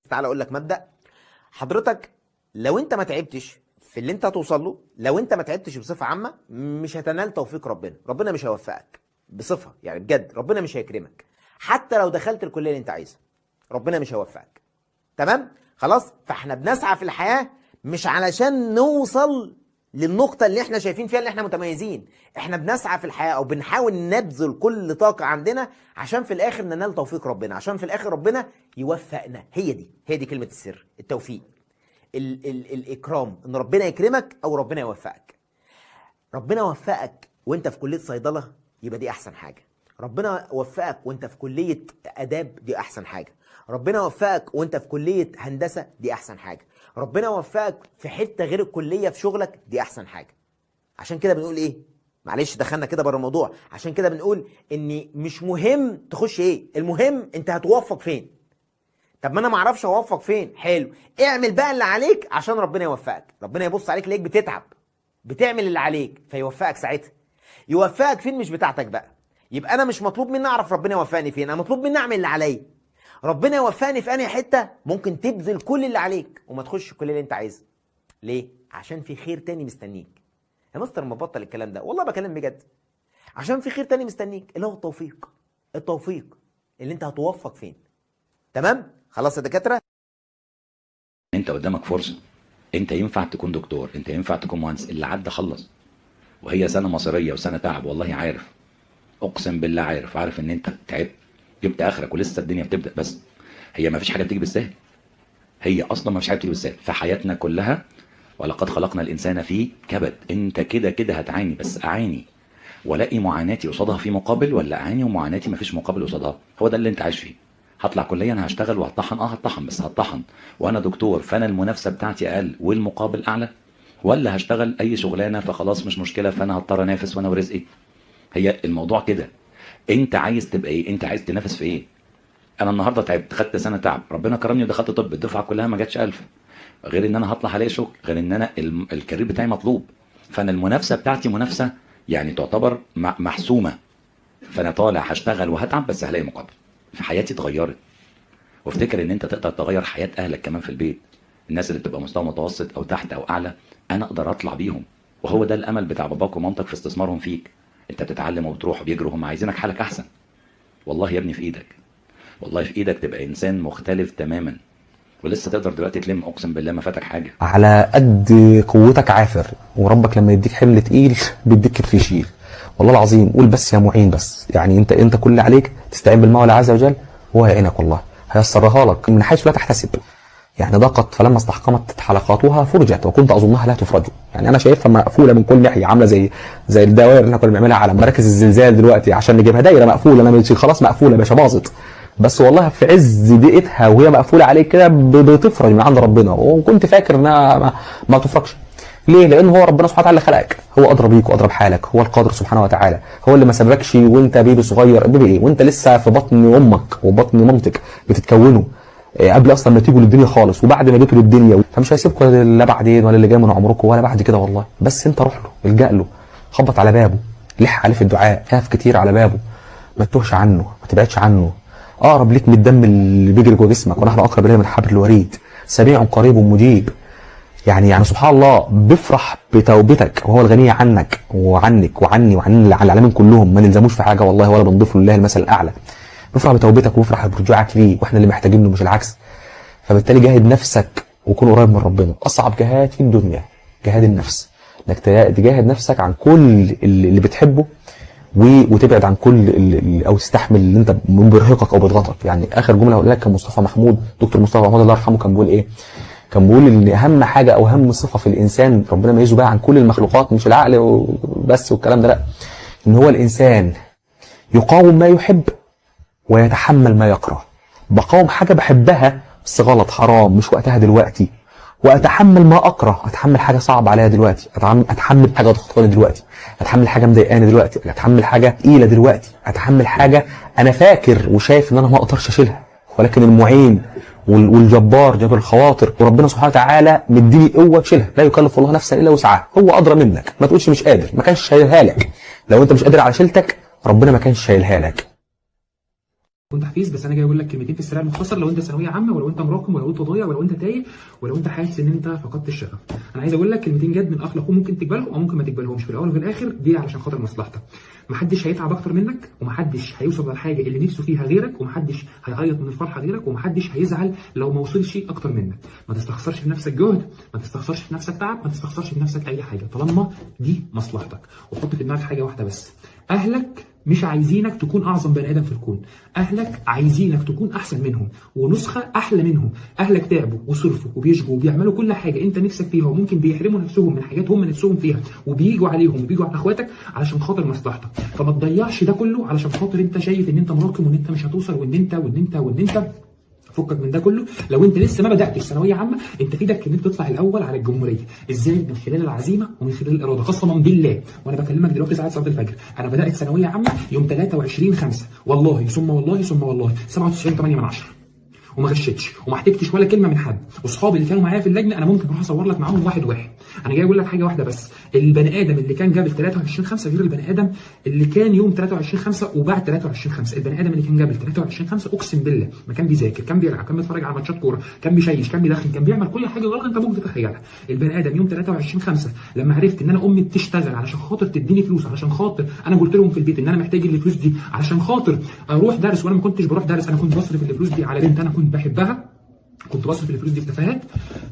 تعال اقول لك مبدأ. حضرتك لو انت ما تعبتش في اللي انت هتوصل له، لو انت ما تعبتش بصفة عامة مش هتنال توفيق ربنا مش هيوفقك بصفة، يعني بجد ربنا مش هيكرمك. حتى لو دخلت الكلية اللي انت عايزها ربنا مش هيوفقك. تمام؟ خلاص؟ فاحنا بنسعى في الحياة مش علشان نوصل للنقطة اللي احنا شايفين فيها اللي احنا متميزين، احنا بنسعى في الحياة او بنحاول نبذل كل طاقة عندنا عشان في الاخر ننال توفيق ربنا، عشان في الاخر ربنا يوفقنا. هي دي كلمة السر، التوفيق، الاكرام، ان ربنا يكرمك او ربنا يوفقك. ربنا وفقك وانت في كلية صيدلة يبقى دي احسن حاجة، ربنا وفقك وانت في كلية اداب دي احسن حاجة، ربنا وفقك وانت في كلية هندسة دي احسن حاجة، ربنا وفقك في حتة غير الكلية في شغلك دي احسن حاجة. عشان كده بنقول ايه؟ معلش دخلنا كده بره الموضوع. عشان كده بنقول ان مش مهم تخش ايه، المهم انت هتوفق فين. طب ما انا ما اعرفش اوفق فين، حلو، اعمل بقى اللي عليك عشان ربنا يوفقك. ربنا يبص عليك ليك بتتعب، بتعمل اللي عليك فيوفقك ساعتها. يوفقك فين مش بتاعتك بقى. يبقى انا مش مطلوب مني اعرف ربنا يوفقني فين، انا مطلوب مني اعمل اللي عليا. ربنا يوفقني في انهي حته، ممكن تبذل كل اللي عليك وما تخش كل اللي انت عايزه. ليه؟ عشان في خير تاني مستنيك. يا مستر ما بطل الكلام ده، والله بكلم بجد. عشان في خير تاني مستنيك اللي هو التوفيق اللي انت هتوفق فين. تمام؟ خلاص يا دكاتره. انت قدامك فرصه، انت ينفع تكون دكتور، انت ينفع تكون مهندس، اللي عدى خلص. وهي سنه مصيريه وسنه تعب، والله عارف، اقسم بالله عارف ان انت تعبت، جبت اخرك ولسه الدنيا بتبدا. بس هي ما فيش حاجه بتيجي بالسهل، هي اصلا ما فيش حاجه بتيجي بالسهل في حياتنا كلها. ولقد خلقنا الانسان في كبد. انت كده هتعاني، بس اعاني والاقي معاناتي قصادها في مقابل، ولا اعاني ومعاناتي ما فيش مقابل قصادها؟ هو ده اللي انت عايش فيه. هطلع كليه انا هشتغل وهطحن، هطحن، بس هطحن وانا دكتور، فانا المنافسه بتاعتي اقل والمقابل اعلى، ولا هشتغل اي شغلانه فخلاص مش مشكله فانا هضطر انافس وانا ورزقي؟ هي الموضوع كده. انت عايز تبقى ايه؟ انت عايز تنافس في ايه؟ انا النهارده تعبت، خدت سنه تعب، ربنا كرمني ودخلت طب، الدفعه كلها ما جاتش 1000، غير ان انا هطلع الاقي شغل، غير ان انا الكارير بتاعي مطلوب. فانا المنافسه بتاعتي منافسه يعني تعتبر محسومه، فانا طالع هشتغل وهتعب بس هلاقي مقابل. في حياتي اتغيرت، وافتكر ان انت تقدر تغير حياه اهلك كمان في البيت. الناس اللي بتبقى مستوى متوسط او تحت او اعلى انا اقدر اطلع بيهم، وهو ده الامل بتاع باباك ومامتك في استثمارهم فيك. انت بتتعلم وبتروح وبيجروا، هم عايزينك حالك احسن. والله يا ابني في ايدك، والله في ايدك تبقى انسان مختلف تماما، ولسه تقدر دلوقتي تلم، اقسم بالله ما فاتك حاجه. على قد قوتك عافر، وربك لما يديك حمل تقيل بيديك كتف يشيل. والله العظيم قول بس يا معين، بس يعني انت كل اللي عليك تستعين بالمولى عز وجل، هو يعينك والله، هيسرها لك من حيث لا تحتسب. يعني ضاقت فلما استحكمت حلقاتها فرجت وكنت اظنها لا تفرج. يعني انا شايفها مقفوله من كل ناحيه، عامله زي الدوائر اللي احنا كنا بنعملها على مراكز الزلزال دلوقتي عشان نجيبها دايره مقفوله. انا خلاص مقفوله يا باشا، باظت. بس والله في عز ضيقتها وهي مقفوله عليك كده بتفرج من عند ربنا، وكنت فاكر انها ما تفرجش. ليه؟ لان هو ربنا سبحانه وتعالى خلقك، هو ادرى بيك وادرى بحالك، هو القادر سبحانه وتعالى، هو اللي ما سابكش وانت بيبي صغير. بيبي ايه وانت لسه في بطن امك وبطن مامتك بتتكونوا، قبل اصلا ما تيجوا للدنيا خالص وبعد ما جيتوا للدنيا. فمش هيسيبكم لا بعدين ولا اللي جاي من عمركم ولا بعد كده والله. بس انت روح له، الجا له، خبط على بابه، لح عليه في الدعاء، خاف كتير على بابه، ما تتوهش عنه، ما تبعدش عنه. اقرب ليك من الدم اللي بيجري جوه جسمك، ونحن اقرب اليه من حبل الوريد، سميع قريب مجيب. يعني سبحان الله بيفرح بتوبتك، وهو الغني عنك وعنك وعني وعن العالمين كلهم، ما نلزموش في حاجه والله ولا بنضيف لله المثل الاعلى. بيفرح بتوبتك وبيفرح برجوعك ليه، واحنا اللي محتاجين له مش العكس. فبالتالي جاهد نفسك وكون قريب من ربنا. اصعب جهاد في الدنيا جهاد النفس، انك تجاهد نفسك عن كل اللي بتحبه وتبعد عن كل او تستحمل اللي انت بيرهقك او بيضغطك. يعني اخر جمله هقول لك كان مصطفى محمود، دكتور مصطفى محمود الله يرحمه، كان بيقول ايه؟ كان بيقول ان اهم حاجه او اهم صفه في الانسان ربنا ميزه بقى عن كل المخلوقات، مش العقل بس والكلام ده، لا، ان هو الانسان يقاوم ما يحب ويتحمل ما يكره. بقاوم حاجه بحبها بس غلط حرام مش وقتها دلوقتي، واتحمل ما اكره، اتحمل حاجه صعبه عليا دلوقتي، اتحمل حاجه ضغطاني دلوقتي، اتحمل حاجه مضايقاني دلوقتي، اتحمل حاجه تقيله دلوقتي، اتحمل حاجه انا فاكر وشايف ان انا ما اقدرش اشيلها، ولكن المعين والجبار جبر الخواطر وربنا سبحانه وتعالى مديني قوه تشيلها. لا يكلف الله نفسا الا وسعها، هو ادرى منك، ما تقولش مش قادر، ما كانش شايلها لك. لو انت مش قادر على شيلتك ربنا ما كانش شايلها لك. كنت تحفيز، بس انا جاي اقول لك كلمتين في السريع المختصر. لو انت ثانويه عامه، ولو انت مراكم، ولو انت ضايع، ولو انت تايه، ولو انت حاسس ان انت فقدت الشغف، انا عايز اقول لك كلمتين جد من اخ لاخوه، ممكن تقبلهم او ممكن ما تقبلهمش. في الاول وفي الاخر دي علشان خاطر مصلحتك. محدش هيتعب اكتر منك، ومحدش هيوصل للحاجه اللي نفسه فيها غيرك، ومحدش هيعيط من الفرحه غيرك، ومحدش هيزعل لو ما وصلش اكتر منك. ما تستخسرش في نفسك جهد، ما تستخسرش في نفسك تعب، ما تستخسرش في نفسك اي حاجه طالما دي مصلحتك. وحط في دماغك حاجه واحده بس، اهلك مش عايزينك تكون اعظم بني ادم في الكون، اهلك عايزينك تكون احسن منهم ونسخه احلى منهم. اهلك تعبوا وصرفوا وبيشقوا وبيعملوا كل حاجه انت نفسك فيها، وممكن بيحرموا نفسهم من حاجات هم نفسهم فيها، وبييجوا عليهم وبييجوا على اخواتك علشان خاطر مصلحتك. فما تضيعش ده كله علشان خاطر انت شايف ان انت مراكم، وان انت مش هتوصل، وان انت فكك من ده كله. لو انت لسه ما بداتش ثانويه عامه، انت في ايدك ان انت تطلع الاول على الجمهوريه. ازاي؟ من خلال العزيمه ومن خلال الاراده، قسما بالله. وانا بكلمك دلوقتي ساعه صلاه الفجر، انا بدات ثانويه عامه يوم 23/5، والله ثم والله ثم والله 97.8، وما غشيتش وما احتجتش ولا كلمه من حد. واصحابي اللي كانوا معايا في اللجنه انا ممكن اروح اصور لك معاهم واحد واحد. انا جاي اقول لك حاجه واحده بس، البني ادم اللي كان جاب ال 23/5 غير البني ادم اللي كان يوم 23/5 وبعد 23/5. البني ادم اللي كان جاب ال 23/5 اقسم بالله ما كان بيذاكر، كان بيلعب، كان بيتفرج على ماتشات كوره، كان بيشيش، كان بيدخن، كان بيعمل كل حاجه غلط انت ممكن تتخيلها. البني ادم يوم 23/5 لما عرفت ان انا امي بتشتغل علشان خاطر تديني فلوس، علشان خاطر انا قلت لهم في البيت ان انا محتاج الفلوس دي علشان خاطر اروح درس، وانا ما كنتش بروح درس، انا كنت بصرف الفلوس دي على بنت انا كنت بحبها، كنت بصرف الفلوس دي في تفاهات.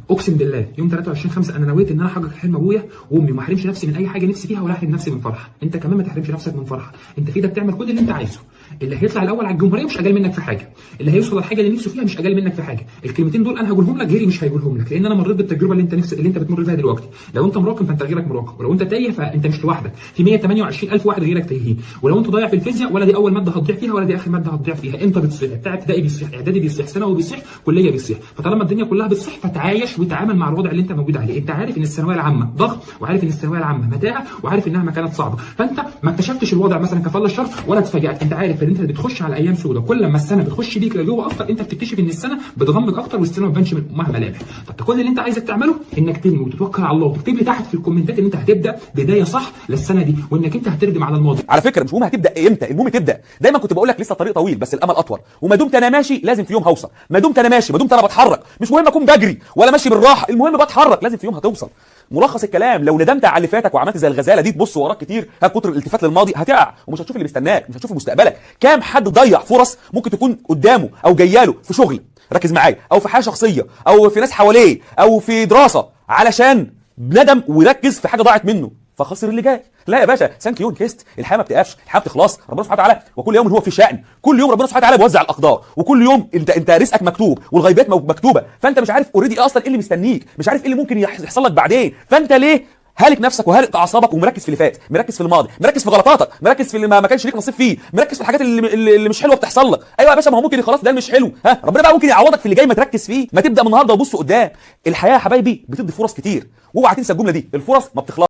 اقسم بالله يوم 23/5 انا نويت ان انا احقق حلم ابويا وامي، وما احرمش نفسي من اي حاجه نفسي فيها، ولا احرم نفسي من فرحه. انت كمان ما تحرمش نفسك من فرحه، انت في ايدك تعمل كل اللي انت عايزه. اللي هيطلع الاول على الجمهوريه مش اقل منك في حاجه، اللي هيوصل للحاجه اللي نفسه فيها مش اقل منك في حاجه. الكلمتين دول انا هقولهم لك، غيري مش هيقولهم لك، لان انا مريت بالتجربه اللي انت بتمر بيها دلوقتي. لو انت مراكم فانت غيرك مراكم، ولو انت تايه فانت مش لوحدك، في 128,000 واحد غيرك تايهين. ولو انت ضايع في الفيزياء، ولا دي اول ماده هتضيع فيها ولا دي اخر ماده هتضيع فيها، انت بتصيح، بتاع ابتدائي بيصيح، اعدادي بيصيح، ثانوي بيصيح، كليه بيصيح. فطالما الدنيا كلها بتصيح فتعايش وتعامل مع الوضع اللي انت موجود عليه. انت عارف ان الثانويه العامه ضغط، وعارف ان الثانويه العامه متاعه، وعارف انها كانت صعبه، فانت ما اكتشفتش الوضع مثلا كفل الشر ولا اتفاجئت. انت عارف ان انت بتخش على ايام سوداء، كل ما السنه بتخش بيك لجوه اكتر انت بتكتشف ان السنه بتغمض اكتر، والسنه ما بتبانش منها ملامح. فانت كل اللي انت عايزك تعمله انك تنوي وتتوكل على الله، وتكتب لي تحت في الكومنتات ان انت هتبدا بدايه صح للسنه دي، وانك انت هتردم على الماضي. على فكره مش مهم هتبدا امتى، المهم تبدا. دايما كنت بقول لك لسه الطريق طويل بس الامل اطول، وما دمت انا ماشي لازم في يوم هوصل. ما دمت انا ماشي، ما دمت انا بتحرك، مش مهم اكون بجري ولا ماشي بالراحه، المهم بتحرك، لازم في يوم هتوصل. ملخص الكلام، لو ندمت على اللي فاتك وعملت زي الغزاله دي تبص وراك كتير، كتر الالتفات للماضي هتقع ومش هتشوف اللي مستناك، مش هتشوف مستقبلك. كام حد ضيع فرص ممكن تكون قدامه او جاياله في شغل، ركز معايا، او في حياه شخصيه، او في ناس حواليه، او في دراسه، علشان ندم وركز في حاجه ضاعت منه فخسر اللي جاي. لا يا باشا، ثانك يو كيست، الحياه ما بتقفش، الحياه بتخلص. ربنا سبحانه وتعالى وكل يوم هو في شأن، كل يوم ربنا سبحانه وتعالى بيوزع الاقدار، وكل يوم انت رزقك مكتوب والغيبات مكتوبه، فانت مش عارف اوريدي اصلا ايه اللي مستنيك، مش عارف ايه اللي ممكن يحصل لك بعدين. فانت ليه هالك نفسك وهالك اعصابك ومركز في اللي فات، مركز في الماضي، مركز في غلطاتك، مركز في اللي ما كانش ليك نصيب فيه، مركز في الحاجات اللي مش حلوه بتحصل لك. ايوه يا باشا، ما هو ممكن خلاص ده مش حلو، ها ربنا بقى ممكن يعوضك في اللي جاي، ما تركز فيه، ما تبدا من النهارده وبص قدام. الحياه يا حبايبي بتدي فرص كتير، واوعى تنسى الجمله دي، الفرص ما بتخلصش.